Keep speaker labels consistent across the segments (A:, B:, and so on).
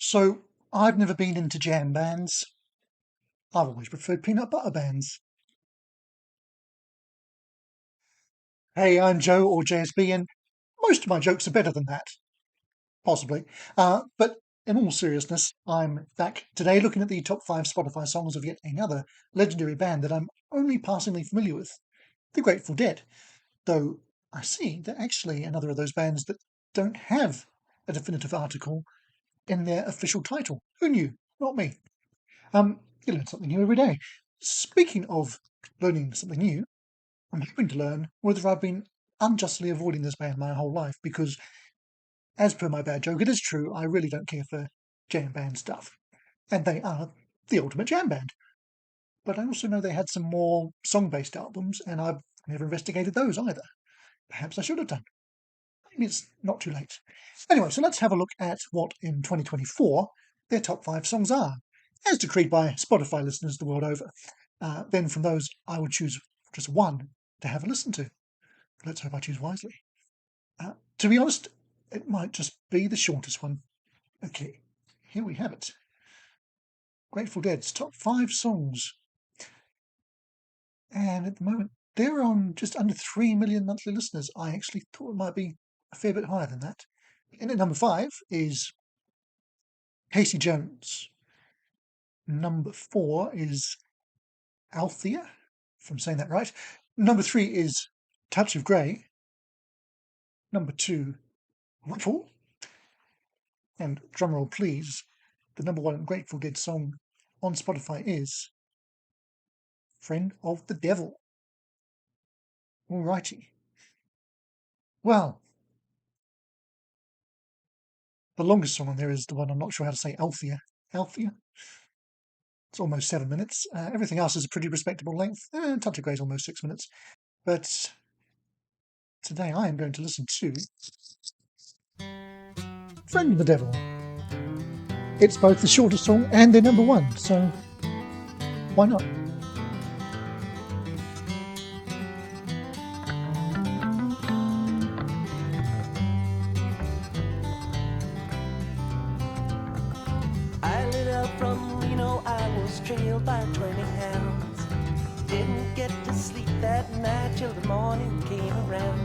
A: So, I've never been into jam bands. I've always preferred peanut butter bands. Hey, I'm Joe or JSB, and most of my jokes are better than that. Possibly. But in all seriousness, I'm back today looking at the top 5 Spotify songs of yet another legendary band that I'm only passingly familiar with, The Grateful Dead. Though I see they're actually another of those bands that don't have a definitive article in their official title. Who knew? Not me. You learn something new every day. Speaking of learning something new, I'm hoping to learn whether I've been unjustly avoiding this band my whole life, because, as per my bad joke, it is true, I really don't care for jam band stuff. And they are the ultimate jam band. But I also know they had some more song-based albums, and I've never investigated those either. Perhaps I should have done. Maybe it's not too late. Anyway, so let's have a look at what in 2024 their top 5 songs are, as decreed by Spotify listeners the world over. Then from those, I will choose just one to have a listen to. Let's hope I choose wisely. To be honest, it might just be the shortest one. Okay, here we have it. Grateful Dead's top 5 songs. And at the moment, they're on just under 3 million monthly listeners. I actually thought it might be a fair bit higher than that. In at number 5 is Casey Jones. Number 4 is Althea, if I'm saying that right. Number 3 is Touch of Grey. Number 2, Ripple. And drumroll please, the number 1 Grateful Dead song on Spotify is Friend of the Devil. Alrighty. Well, the longest song on there is the one I'm not sure how to say, Althea. Althea? It's almost 7 minutes. Everything else is a pretty respectable length. Touch of Grey is almost 6 minutes. But today I am going to listen to Friend of the Devil. It's both the shortest song and their number 1, so why not?
B: I lit up from Reno, I was trailed by 20 hounds. Didn't get to sleep that night till the morning came around.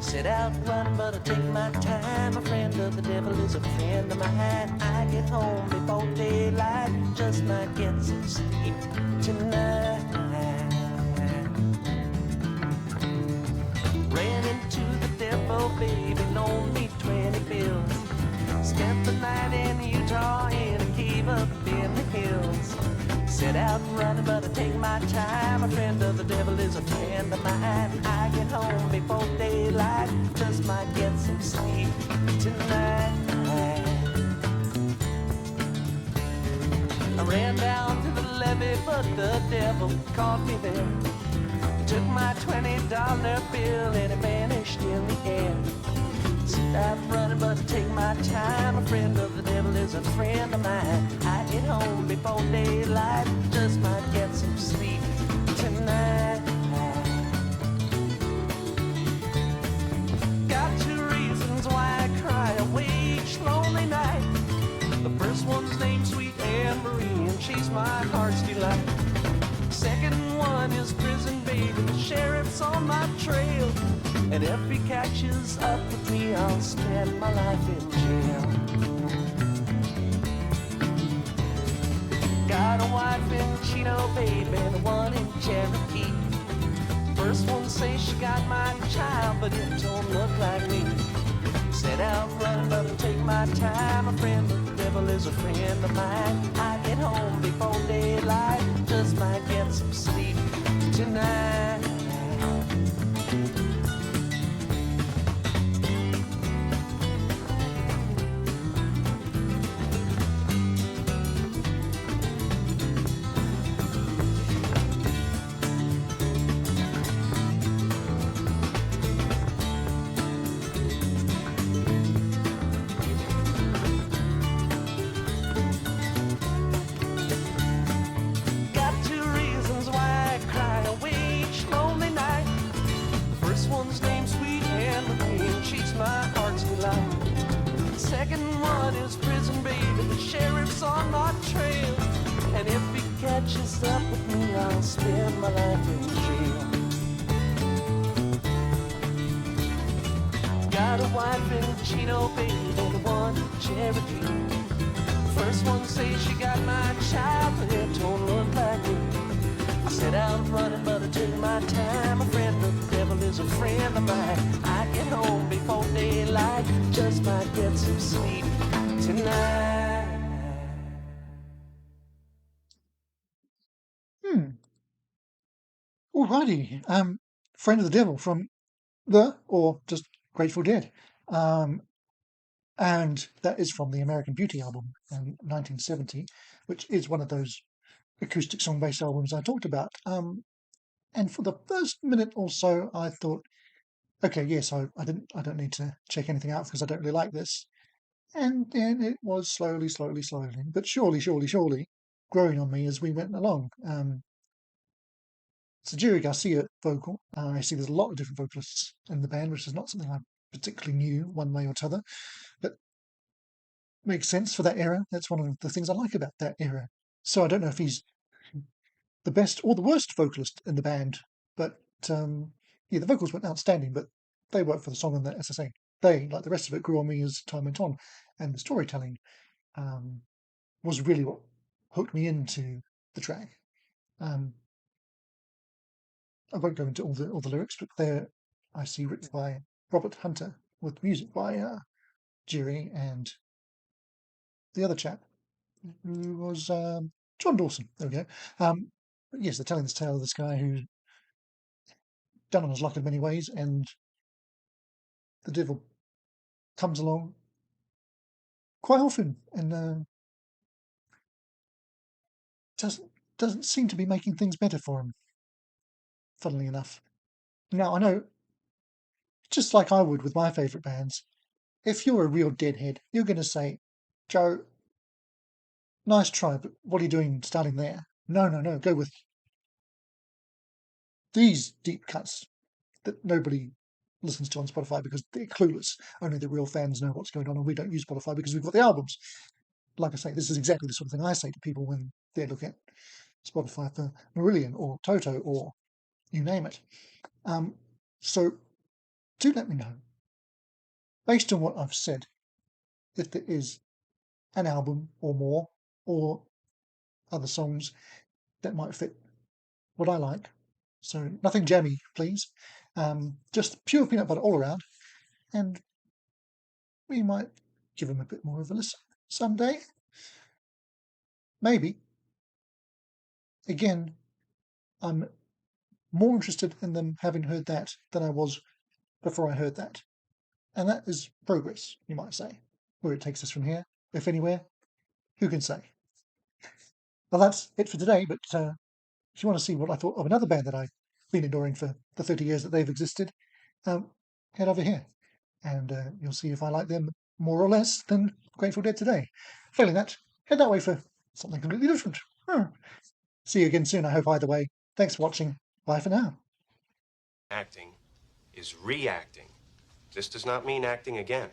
B: Set out running, but I take my time. A friend of the devil is a friend of mine. I get home before daylight, just might get some sleep tonight. Ran into the devil, baby, loaned me 20 bills. Spent the night in Utah in a cave up in the hills. Set out running, but I take my time. A friend of the devil is a friend of mine. I get home before daylight, just might get some sleep tonight. I ran down to the levee, but the devil caught me there. He took my $20 bill and it vanished in the air. Stop running, but take my time. A friend of the devil is a friend of mine. I get home before daylight, just might get some sleep tonight. Got 2 reasons why I cry away each lonely night. The first one's named Sweet Anne-Marie, and she's my heart's delight. Second one is prison baby, the sheriff's on my trail. And if he catches up with me, I'll spend my life in jail. Got a wife in Chino, baby, and one in Cherokee. First one says she got my child, but it don't look like me. Set out running, but I take my time. A friend of the devil is a friend of mine. I get home before daylight, just might get some sleep tonight. my life in jail. Got a wife in Chino, baby, and one in Cherokee. First one says she got my child, but it don't look like me. I set out running, but I took my time. A friend of the devil is a friend of mine. I get home before daylight, just might get some sleep tonight.
A: Alrighty. Friend of the Devil from or just Grateful Dead. And that is from the American Beauty album in 1970, which is one of those acoustic song-based albums I talked about. And for the first minute or so, I thought, okay, yes, I don't need to check anything out because I don't really like this. And then it was slowly, but surely growing on me as we went along. It's a Jerry Garcia vocal. I see there's a lot of different vocalists in the band, which is not something I particularly knew one way or t'other, but makes sense for that era. That's one of the things I like about that era. So I don't know if he's the best or the worst vocalist in the band, but yeah, the vocals weren't outstanding, but they worked for the song, and as I say, they, like the rest of it, grew on me as time went on, and the storytelling was really what hooked me into the track. I won't go into all the lyrics, but they're, I see, written by Robert Hunter with music by Jerry and the other chap who was John Dawson. There we go. But yes, they're telling this tale of this guy who's down on his luck in many ways, and the devil comes along quite often and doesn't seem to be making things better for him, funnily enough. Now, I know, just like I would with my favourite bands, if you're a real deadhead, you're going to say, Joe, nice try, but what are you doing starting there? No, go with these deep cuts that nobody listens to on Spotify because they're clueless. Only the real fans know what's going on, and we don't use Spotify because we've got the albums. Like I say, this is exactly the sort of thing I say to people when they look at Spotify for Marillion or Toto or you name it. So do let me know, based on what I've said, if there is an album or more or other songs that might fit what I like. So nothing jammy, please. Just pure peanut butter all around, and we might give them a bit more of a listen someday. Maybe. Again, I'm more interested in them having heard that than I was before I heard that. And that is progress, you might say. Where it takes us from here, if anywhere, who can say? Well, that's it for today, but if you want to see what I thought of another band that I've been adoring for the 30 years that they've existed, head over here, and you'll see if I like them more or less than Grateful Dead today. Failing that, head that way for something completely different. See you again soon, I hope, either way. Thanks for watching. Bye for now.
C: Acting is reacting. This does not mean acting again.